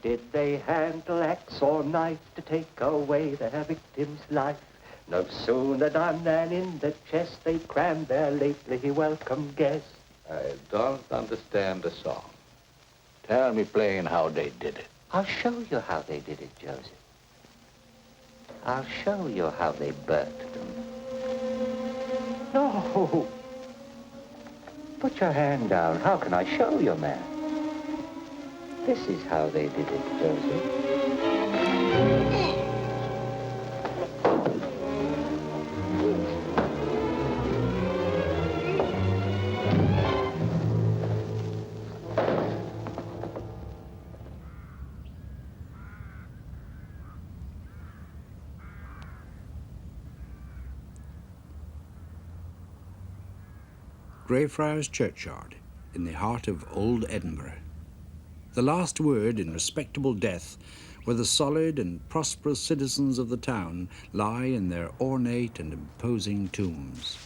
did they handle axe or knife to take away their victim's life? No sooner done than in the chest they crammed their lately welcome guest. I don't understand the song. Tell me plain how they did it. I'll show you how they did it, Joseph. I'll show you how they burnt them. No! Put your hand down. How can I show you, man? This is how they did it, Joseph. Greyfriars Churchyard, in the heart of old Edinburgh. The last word in respectable death, where the solid and prosperous citizens of the town lie in their ornate and imposing tombs.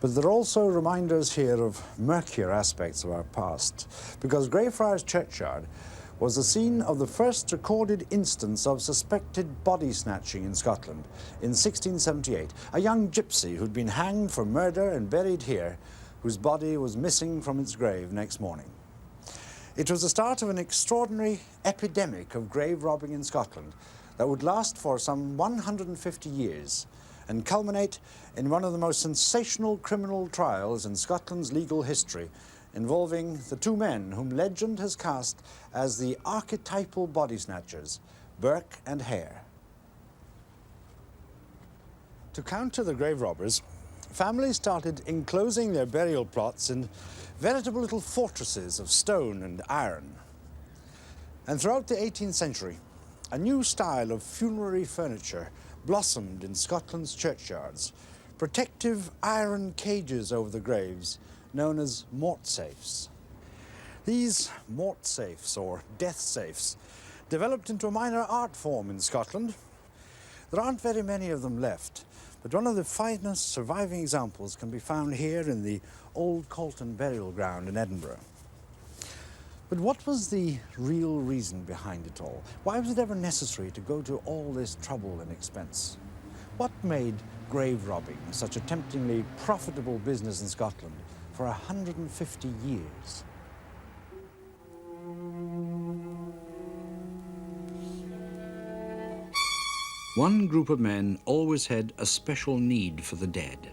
But there are also reminders here of murkier aspects of our past, because Greyfriars Churchyard was the scene of the first recorded instance of suspected body snatching in Scotland in 1678. A young gypsy who'd been hanged for murder and buried here, whose body was missing from its grave next morning. It was the start of an extraordinary epidemic of grave robbing in Scotland that would last for some 150 years and culminate in one of the most sensational criminal trials in Scotland's legal history, involving the two men whom legend has cast as the archetypal body snatchers, Burke and Hare. To counter the grave robbers, families started enclosing their burial plots in veritable little fortresses of stone and iron. And throughout the 18th century, a new style of funerary furniture blossomed in Scotland's churchyards, protective iron cages over the graves known as mort safes. These mort safes, or death safes, developed into a minor art form in Scotland. There aren't very many of them left, but one of the finest surviving examples can be found here in the Old Calton Burial Ground in Edinburgh. But what was the real reason behind it all? Why was it ever necessary to go to all this trouble and expense? What made grave robbing such a temptingly profitable business in Scotland for 150 years? One group of men always had a special need for the dead.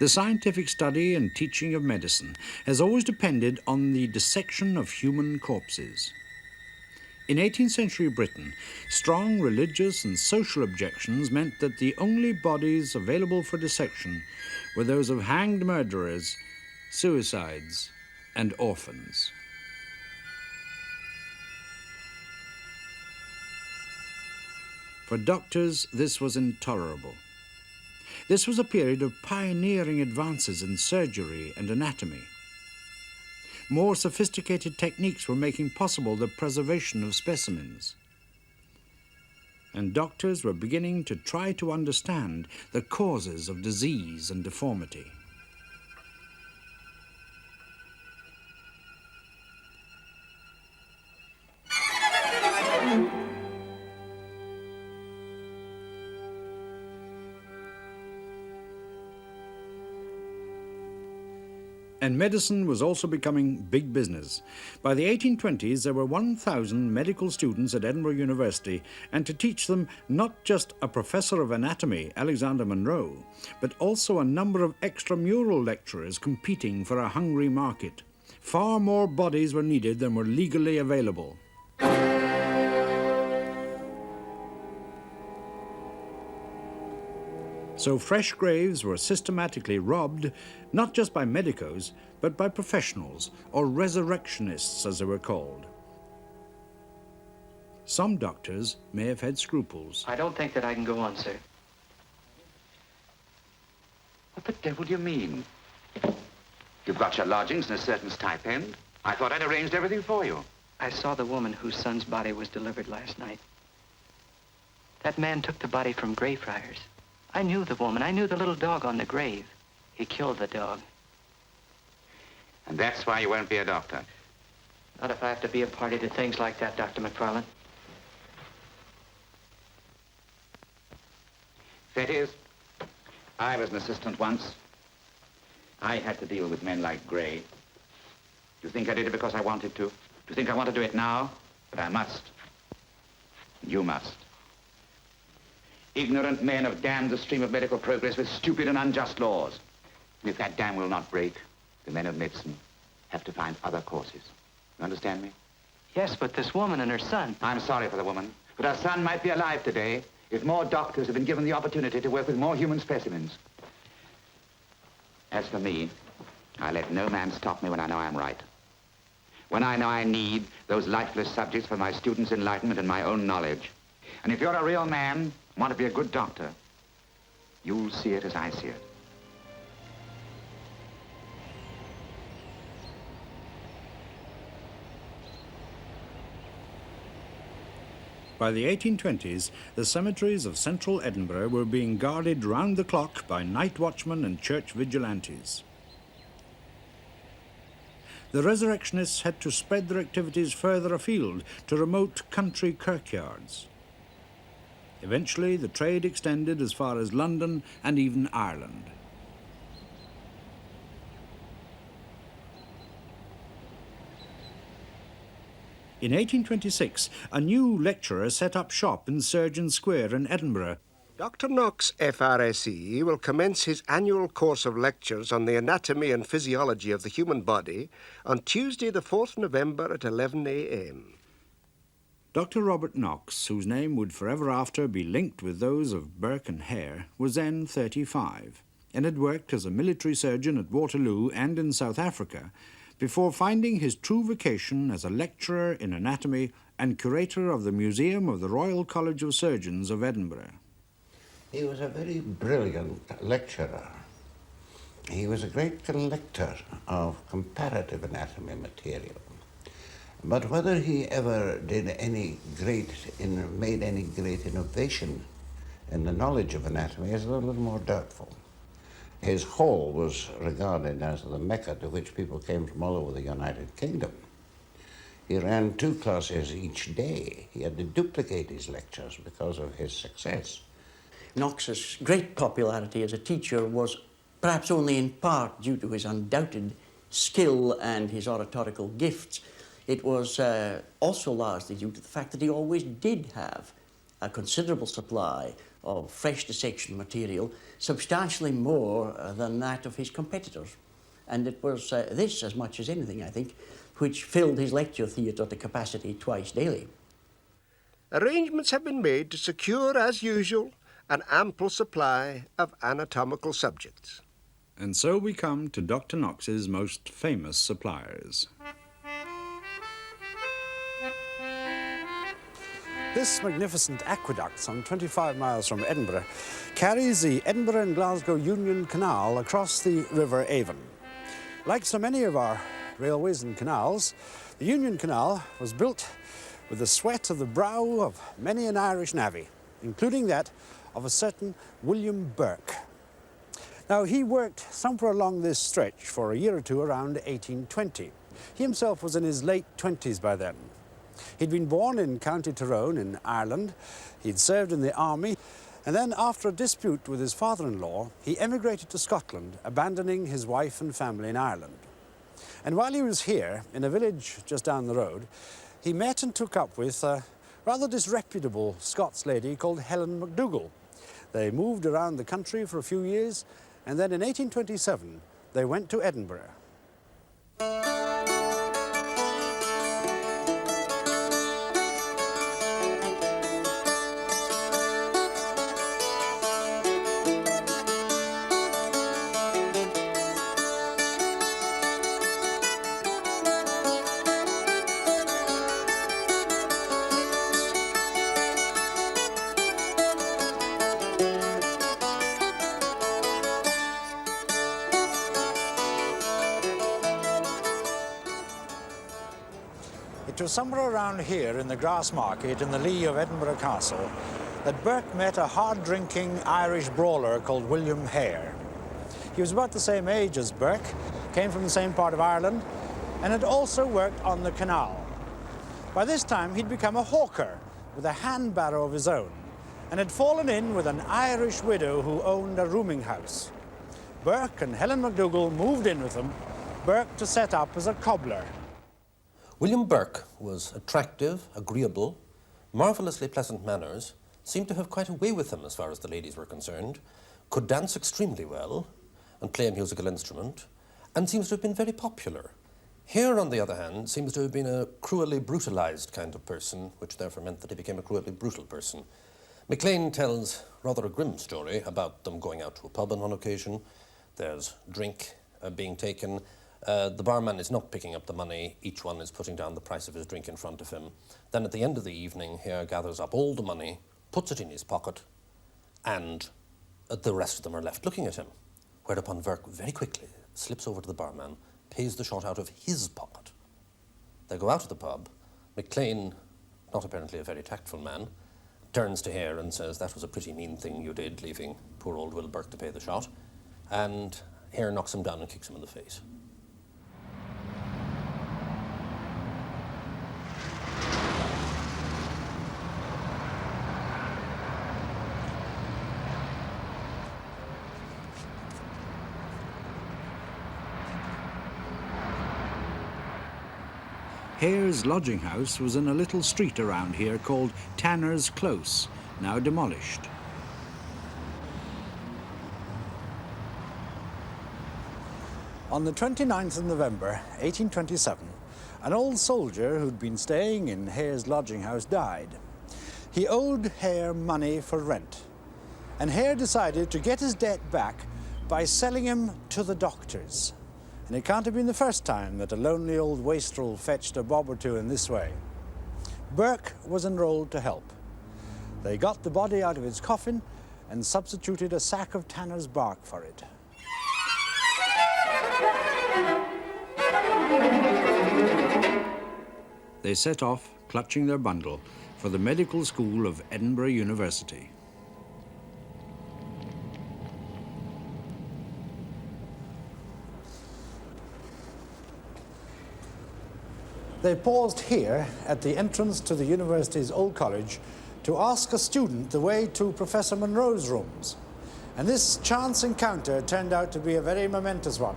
The scientific study and teaching of medicine has always depended on the dissection of human corpses. In 18th century Britain, strong religious and social objections meant that the only bodies available for dissection were those of hanged murderers, suicides, and orphans. For doctors, this was intolerable. This was a period of pioneering advances in surgery and anatomy. More sophisticated techniques were making possible the preservation of specimens. And doctors were beginning to try to understand the causes of disease and deformity. And medicine was also becoming big business. By the 1820s, there were 1,000 medical students at Edinburgh University, and to teach them not just a professor of anatomy, Alexander Monroe, but also a number of extramural lecturers competing for a hungry market. Far more bodies were needed than were legally available. So fresh graves were systematically robbed, not just by medicos, but by professionals, or resurrectionists as they were called. Some doctors may have had scruples. I don't think that I can go on, sir. What the devil do you mean? You've got your lodgings in a certain stipend. I thought I'd arranged everything for you. I saw the woman whose son's body was delivered last night. That man took the body from Greyfriars. I knew the woman. I knew the little dog on the grave. He killed the dog. And that's why you won't be a doctor. Not if I have to be a party to things like that, Dr. McFarland. Fettes, I was an assistant once. I had to deal with men like Gray. Do you think I did it because I wanted to? Do you think I want to do it now? But I must. You must. Ignorant men have dammed the stream of medical progress with stupid and unjust laws. And if that dam will not break, the men of medicine have to find other courses. You understand me? Yes, but this woman and her son. I'm sorry for the woman, but her son might be alive today if more doctors had been given the opportunity to work with more human specimens. As for me, I let no man stop me when I know I'm right. When I know I need those lifeless subjects for my students' enlightenment and my own knowledge. And if you're a real man, want to be a good doctor, you'll see it as I see it. By the 1820s, the cemeteries of central Edinburgh were being guarded round the clock by night watchmen and church vigilantes. The resurrectionists had to spread their activities further afield to remote country kirkyards. Eventually, the trade extended as far as London and even Ireland. In 1826, a new lecturer set up shop in Surgeon Square in Edinburgh. Dr. Knox, FRSE, will commence his annual course of lectures on the anatomy and physiology of the human body on Tuesday, the 4th November at 11 a.m. Dr. Robert Knox, whose name would forever after be linked with those of Burke and Hare, was then 35 and had worked as a military surgeon at Waterloo and in South Africa before finding his true vocation as a lecturer in anatomy and curator of the Museum of the Royal College of Surgeons of Edinburgh. He was a very brilliant lecturer. He was a great collector of comparative anatomy material. But whether he ever did made any great innovation in the knowledge of anatomy is a little more doubtful. His hall was regarded as the Mecca to which people came from all over the United Kingdom. He ran 2 classes each day. He had to duplicate his lectures because of his success. Knox's great popularity as a teacher was perhaps only in part due to his undoubted skill and his oratorical gifts. It was also largely due to the fact that he always did have a considerable supply of fresh dissection material, substantially more than that of his competitors. And it was this, as much as anything, I think, which filled his lecture theatre to capacity twice daily. Arrangements have been made to secure, as usual, an ample supply of anatomical subjects. And so we come to Dr. Knox's most famous suppliers. This magnificent aqueduct, some 25 miles from Edinburgh, carries the Edinburgh and Glasgow Union Canal across the River Avon. Like so many of our railways and canals, the Union Canal was built with the sweat of the brow of many an Irish navvy, including that of a certain William Burke. Now, he worked somewhere along this stretch for a year or two around 1820. He himself was in his late 20s by then. He'd been born in County Tyrone in Ireland. He'd served in the army, and then after a dispute with his father-in-law, he emigrated to Scotland, abandoning his wife and family in Ireland. And while he was here, in a village just down the road, he met and took up with a rather disreputable Scots lady called Helen MacDougall. They moved around the country for a few years, and then in 1827, they went to Edinburgh. It was somewhere around here in the Grassmarket in the lee of Edinburgh Castle that Burke met a hard-drinking Irish brawler called William Hare. He was about the same age as Burke, came from the same part of Ireland, and had also worked on the canal. By this time, he'd become a hawker with a hand barrow of his own, and had fallen in with an Irish widow who owned a rooming house. Burke and Helen MacDougall moved in with them, Burke to set up as a cobbler. William Burke was attractive, agreeable, marvellously pleasant manners, seemed to have quite a way with him as far as the ladies were concerned, could dance extremely well and play a musical instrument, and seems to have been very popular. Hare, on the other hand, seems to have been a cruelly brutalized kind of person, which therefore meant that he became a cruelly brutal person. Maclean tells rather a grim story about them going out to a pub on one occasion. There's drink being taken. The barman is not picking up the money. Each one is putting down the price of his drink in front of him. Then at the end of the evening, Hare gathers up all the money, puts it in his pocket, and the rest of them are left looking at him. Whereupon Burke very quickly slips over to the barman, pays the shot out of his pocket. They go out of the pub. Maclean, not apparently a very tactful man, turns to Hare and says, "That was a pretty mean thing you did, leaving poor old Will Burke to pay the shot." And Hare knocks him down and kicks him in the face. Hare's lodging house was in a little street around here called Tanner's Close, now demolished. On the 29th of November, 1827, an old soldier who'd been staying in Hare's lodging house died. He owed Hare money for rent, and Hare decided to get his debt back by selling him to the doctors. And it can't have been the first time that a lonely old wastrel fetched a bob or two in this way. Burke was enrolled to help. They got the body out of its coffin and substituted a sack of tanner's bark for it. They set off, clutching their bundle, for the medical school of Edinburgh University. They paused here at the entrance to the university's old college to ask a student the way to Professor Monroe's rooms. And this chance encounter turned out to be a very momentous one,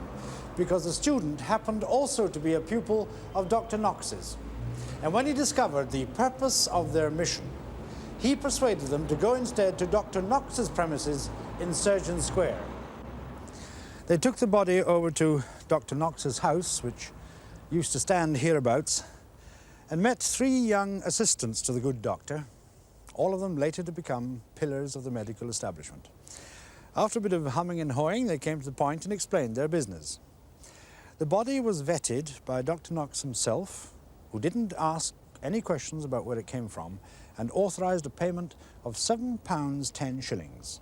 because the student happened also to be a pupil of Dr. Knox's. And when he discovered the purpose of their mission, he persuaded them to go instead to Dr. Knox's premises in Surgeon Square. They took the body over to Dr. Knox's house, which used to stand hereabouts, and met 3 young assistants to the good doctor, all of them later to become pillars of the medical establishment. After a bit of humming and hawing, they came to the point and explained their business. The body was vetted by Dr. Knox himself, who didn't ask any questions about where it came from, and authorized a payment of £7 10 shillings.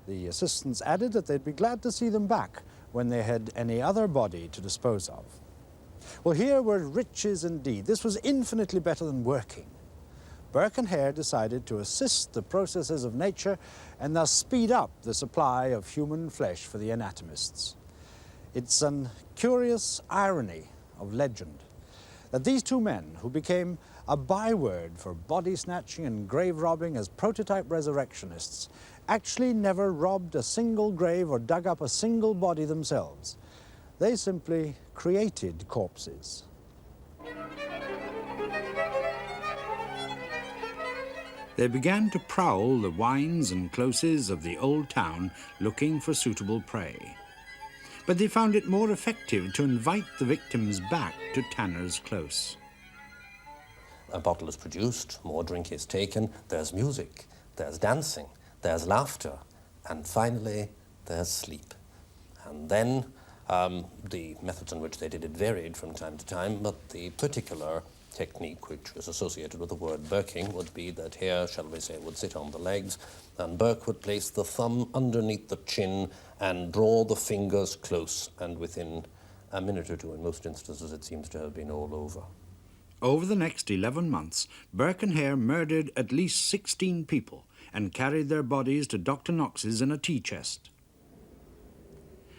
The assistants added that they'd be glad to see them back when they had any other body to dispose of. Well, here were riches indeed. This was infinitely better than working. Burke and Hare decided to assist the processes of nature and thus speed up the supply of human flesh for the anatomists. It's an curious irony of legend that these 2 men, who became a byword for body snatching and grave robbing as prototype resurrectionists, actually never robbed a single grave or dug up a single body themselves. They simply created corpses. They began to prowl the wynds and closes of the old town looking for suitable prey. But they found it more effective to invite the victims back to Tanner's Close. A bottle is produced, more drink is taken, there's music, there's dancing, there's laughter, and finally there's sleep. And then the methods in which they did it varied from time to time, but the particular technique which was associated with the word Burking would be that Hare, shall we say, would sit on the legs, and Burke would place the thumb underneath the chin and draw the fingers close, and within a minute or 2, in most instances, it seems to have been all over. Over the next 11 months, Burke and Hare murdered at least 16 people, and carried their bodies to Dr. Knox's in a tea chest.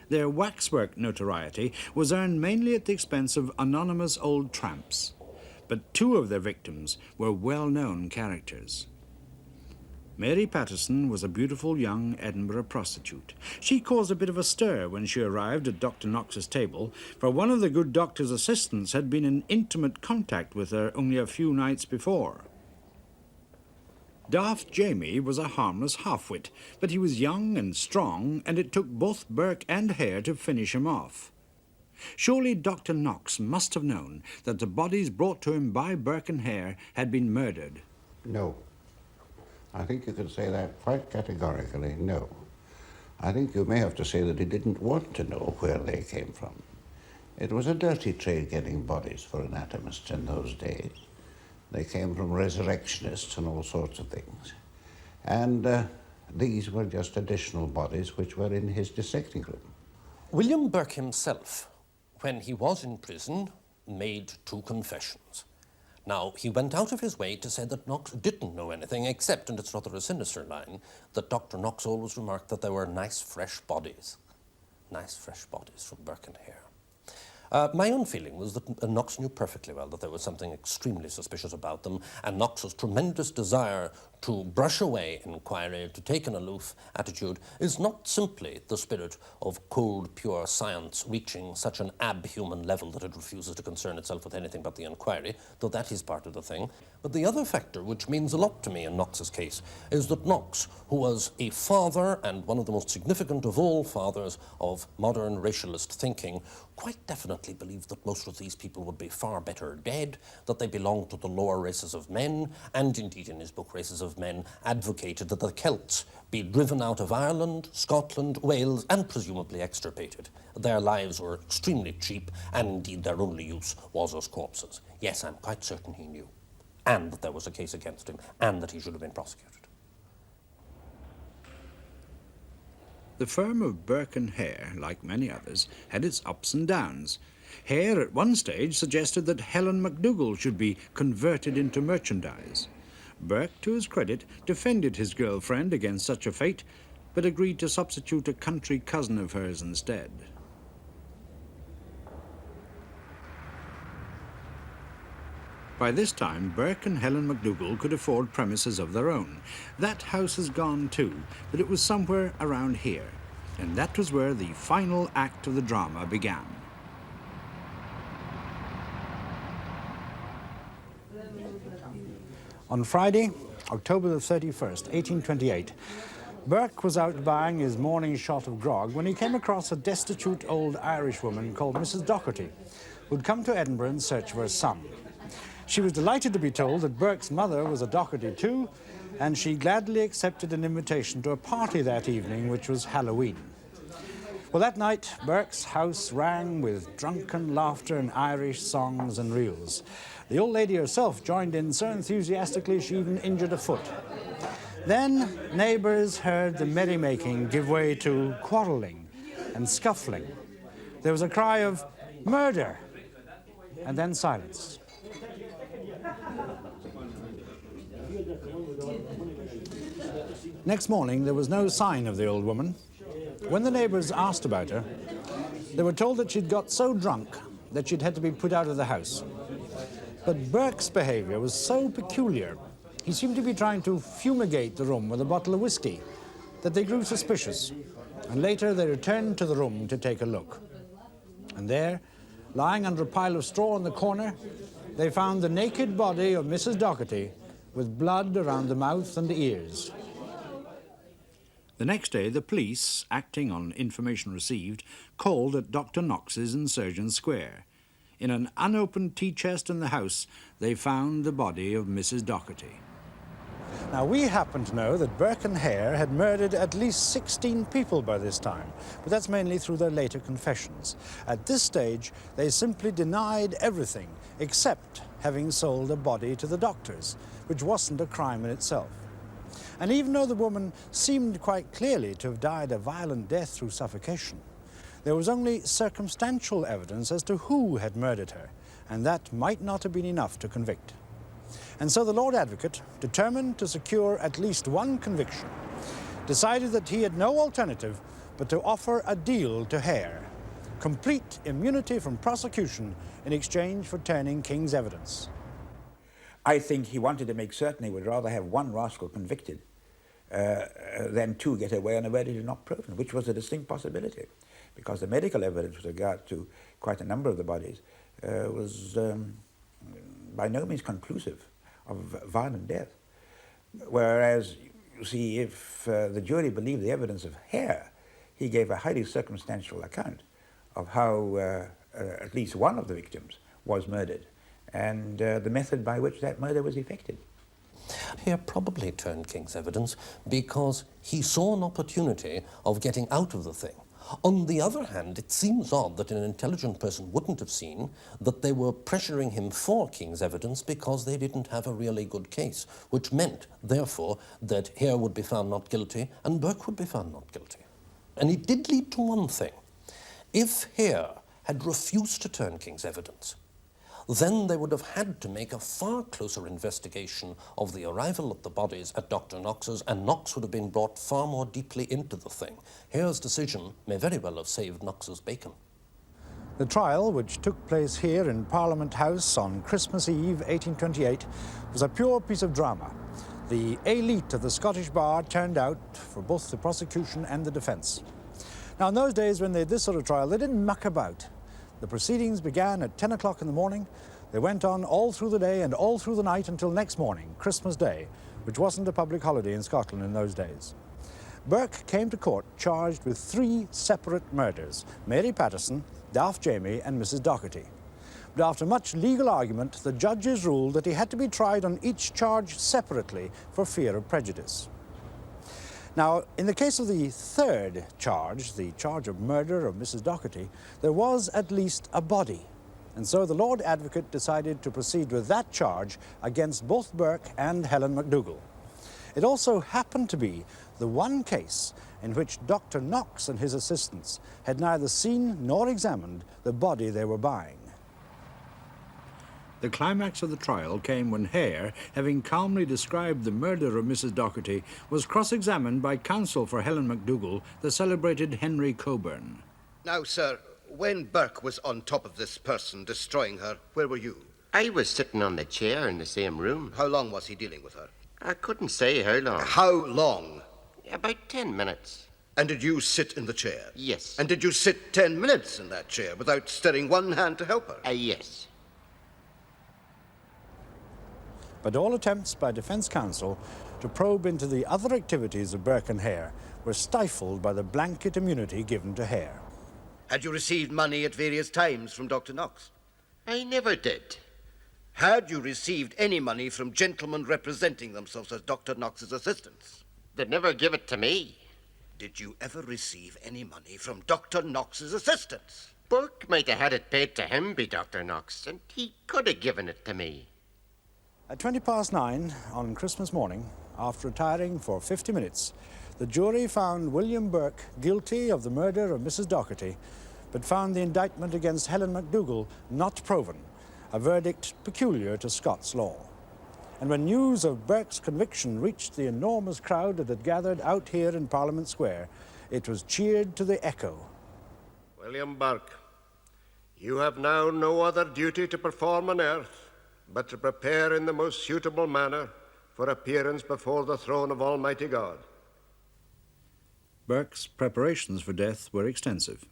Their waxwork notoriety was earned mainly at the expense of anonymous old tramps, but two of their victims were well-known characters. Mary Patterson was a beautiful young Edinburgh prostitute. She caused a bit of a stir when she arrived at Dr. Knox's table, for one of the good doctor's assistants had been in intimate contact with her only a few nights before. Daft Jamie was a harmless half-wit, but he was young and strong, and it took both Burke and Hare to finish him off. Surely Dr. Knox must have known that the bodies brought to him by Burke and Hare had been murdered. No. I think you could say that quite categorically, no. I think you may have to say that he didn't want to know where they came from. It was a dirty trade getting bodies for anatomists in those days. They came from resurrectionists and all sorts of things. And these were just additional bodies which were in his dissecting room. William Burke himself, when he was in prison, made two confessions. Now, he went out of his way to say that Knox didn't know anything, except, and it's rather a sinister line, that Dr. Knox always remarked that there were nice, fresh bodies. Nice, fresh bodies from Burke and Hare. My own feeling was that Knox knew perfectly well that there was something extremely suspicious about them, and Knox's tremendous desire to brush away inquiry, to take an aloof attitude, is not simply the spirit of cold, pure science reaching such an abhuman level that it refuses to concern itself with anything but the inquiry, though that is part of the thing. But the other factor, which means a lot to me in Knox's case, is that Knox, who was a father and one of the most significant of all fathers of modern racialist thinking, quite definitely believed that most of these people would be far better dead, that they belonged to the lower races of men, and indeed in his book Races of Men advocated that the Celts be driven out of Ireland, Scotland, Wales, and presumably extirpated. Their lives were extremely cheap, and indeed their only use was as corpses. Yes, I'm quite certain he knew, and that there was a case against him, and that he should have been prosecuted. The firm of Burke and Hare, like many others, had its ups and downs. Hare at one stage suggested that Helen MacDougall should be converted into merchandise. Burke, to his credit, defended his girlfriend against such a fate, but agreed to substitute a country cousin of hers instead. By this time, Burke and Helen MacDougall could afford premises of their own. That house has gone too, but it was somewhere around here, and that was where the final act of the drama began. On Friday, October the 31st, 1828, Burke was out buying his morning shot of grog when he came across a destitute old Irish woman called Mrs. Docherty, who'd come to Edinburgh in search of her son. She was delighted to be told that Burke's mother was a Docherty too, and she gladly accepted an invitation to a party that evening, which was Halloween. Well, that night, Burke's house rang with drunken laughter and Irish songs and reels. The old lady herself joined in so enthusiastically she even injured a foot. Then neighbours heard the merrymaking give way to quarrelling and scuffling. There was a cry of murder, and then silence. Next morning, there was no sign of the old woman. When the neighbours asked about her, they were told that she'd got so drunk that she'd had to be put out of the house. But Burke's behaviour was so peculiar, he seemed to be trying to fumigate the room with a bottle of whiskey, that they grew suspicious, and later they returned to the room to take a look. And there, lying under a pile of straw in the corner, they found the naked body of Mrs. Docherty with blood around the mouth and the ears. The next day, the police, acting on information received, called at Dr. Knox's in Surgeon Square. In an unopened tea chest in the house, they found the body of Mrs. Docherty. Now, we happen to know that Burke and Hare had murdered at least 16 people by this time, but that's mainly through their later confessions. At this stage, they simply denied everything except having sold a body to the doctors, which wasn't a crime in itself. And even though the woman seemed quite clearly to have died a violent death through suffocation, there was only circumstantial evidence as to who had murdered her, and that might not have been enough to convict. And so the Lord Advocate, determined to secure at least one conviction, decided that he had no alternative but to offer a deal to Hare: complete immunity from prosecution in exchange for turning King's evidence. I think he wanted to make certain he would rather have one rascal convicted than two get away on a verdict not proven, which was a distinct possibility, because the medical evidence with regard to quite a number of the bodies was by no means conclusive of violent death. Whereas, you see, if the jury believed the evidence of Hare, he gave a highly circumstantial account of how at least one of the victims was murdered, and the method by which that murder was effected. Hare probably turned King's evidence because he saw an opportunity of getting out of the thing. On the other hand, it seems odd that an intelligent person wouldn't have seen that they were pressuring him for King's evidence because they didn't have a really good case, which meant, therefore, that Hare would be found not guilty and Burke would be found not guilty. And it did lead to one thing. If Hare had refused to turn King's evidence, then they would have had to make a far closer investigation of the arrival of the bodies at Dr. Knox's, and Knox would have been brought far more deeply into the thing. Hare's decision may very well have saved Knox's bacon. The trial, which took place here in Parliament House on Christmas Eve 1828, was a pure piece of drama. The élite of the Scottish Bar turned out for both the prosecution and the defence. Now, in those days when they had this sort of trial, they didn't muck about. The proceedings began at 10 o'clock in the morning. They went on all through the day and all through the night until next morning, Christmas Day, which wasn't a public holiday in Scotland in those days. Burke came to court charged with 3 separate murders: Mary Patterson, Daft Jamie and Mrs. Docherty. But after much legal argument, the judges ruled that he had to be tried on each charge separately for fear of prejudice. Now, in the case of the third charge, the charge of murder of Mrs. Docherty, there was at least a body. And so the Lord Advocate decided to proceed with that charge against both Burke and Helen MacDougall. It also happened to be the one case in which Dr. Knox and his assistants had neither seen nor examined the body they were buying. The climax of the trial came when Hare, having calmly described the murder of Mrs. Docherty, was cross-examined by counsel for Helen MacDougall, the celebrated Henry Coburn. Now, sir, when Burke was on top of this person, destroying her, where were you? I was sitting on the chair in the same room. How long was he dealing with her? I couldn't say how long. How long? About 10 minutes. And did you sit in the chair? Yes. And did you sit 10 minutes in that chair without stirring one hand to help her? Yes. But all attempts by defence counsel to probe into the other activities of Burke and Hare were stifled by the blanket immunity given to Hare. Had you received money at various times from Dr. Knox? I never did. Had you received any money from gentlemen representing themselves as Dr. Knox's assistants? They never give it to me. Did you ever receive any money from Dr. Knox's assistants? Burke might have had it paid to him by Dr. Knox, and he could have given it to me. At 9:20 on Christmas morning, after retiring for 50 minutes, the jury found William Burke guilty of the murder of Mrs. Docherty, but found the indictment against Helen MacDougall not proven, a verdict peculiar to Scots law. And when news of Burke's conviction reached the enormous crowd that had gathered out here in Parliament Square, it was cheered to the echo. William Burke, you have now no other duty to perform on earth but to prepare in the most suitable manner for appearance before the throne of Almighty God. Burke's preparations for death were extensive.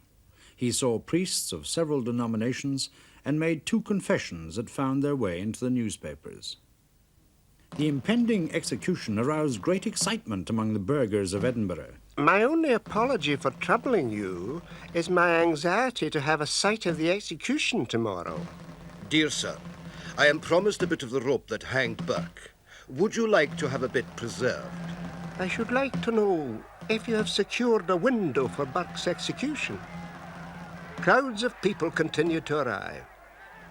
He saw priests of several denominations and made 2 confessions that found their way into the newspapers. The impending execution aroused great excitement among the burghers of Edinburgh. My only apology for troubling you is my anxiety to have a sight of the execution tomorrow. Dear sir, I am promised a bit of the rope that hanged Burke. Would you like to have a bit preserved? I should like to know if you have secured a window for Burke's execution. Crowds of people continued to arrive,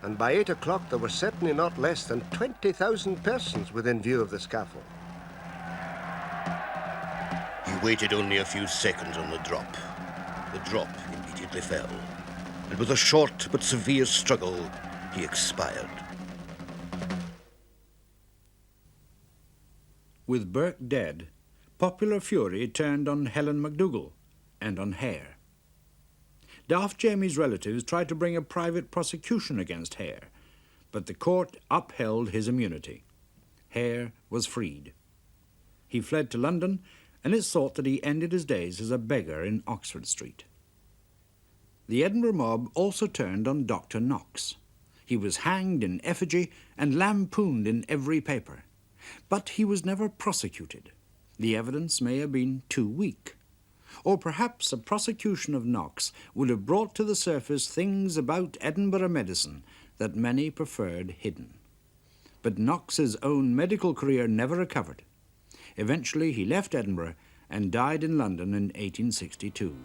and by 8 o'clock there were certainly not less than 20,000 persons within view of the scaffold. He waited only a few seconds on the drop. The drop immediately fell, and with a short but severe struggle, he expired. With Burke dead, popular fury turned on Helen MacDougall and on Hare. Daft Jamie's relatives tried to bring a private prosecution against Hare, but the court upheld his immunity. Hare was freed. He fled to London, and it's thought that he ended his days as a beggar in Oxford Street. The Edinburgh mob also turned on Dr. Knox. He was hanged in effigy and lampooned in every paper. But he was never prosecuted. The evidence may have been too weak. Or perhaps a prosecution of Knox would have brought to the surface things about Edinburgh medicine that many preferred hidden. But Knox's own medical career never recovered. Eventually he left Edinburgh and died in London in 1862.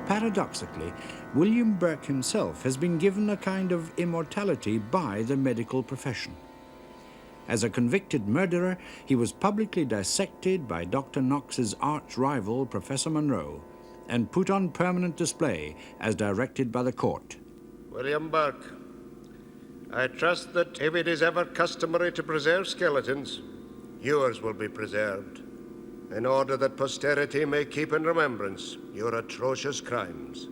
Paradoxically, William Burke himself has been given a kind of immortality by the medical profession. As a convicted murderer, he was publicly dissected by Dr. Knox's arch-rival, Professor Monroe, and put on permanent display as directed by the court. William Burke, I trust that if it is ever customary to preserve skeletons, yours will be preserved, in order that posterity may keep in remembrance your atrocious crimes.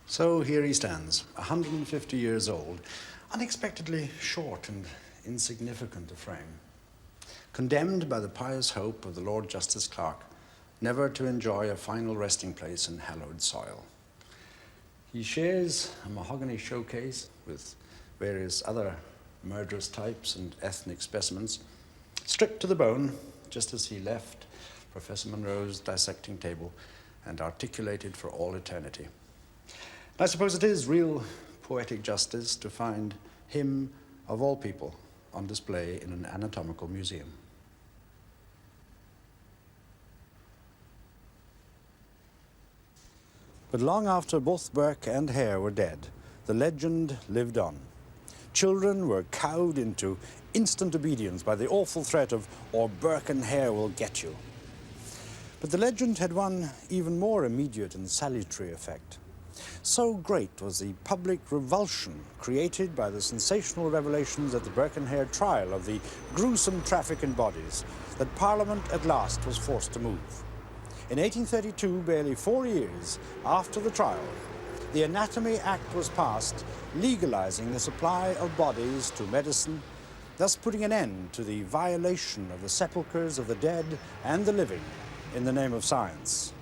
So here he stands, 150 years old, unexpectedly short and insignificant of frame, condemned by the pious hope of the Lord Justice Clerk never to enjoy a final resting place in hallowed soil. He shares a mahogany showcase with various other murderous types and ethnic specimens, stripped to the bone, just as he left Professor Monroe's dissecting table and articulated for all eternity. And I suppose it is real poetic justice to find him, of all people, on display in an anatomical museum. But long after both Burke and Hare were dead, the legend lived on. Children were cowed into instant obedience by the awful threat of, "Or Burke and Hare will get you." But the legend had one even more immediate and salutary effect. So great was the public revulsion created by the sensational revelations at the Burke and Hare trial of the gruesome traffic in bodies that Parliament at last was forced to move. In 1832, barely 4 years after the trial, the Anatomy Act was passed, legalizing the supply of bodies to medicine, thus putting an end to the violation of the sepulchres of the dead and the living in the name of science.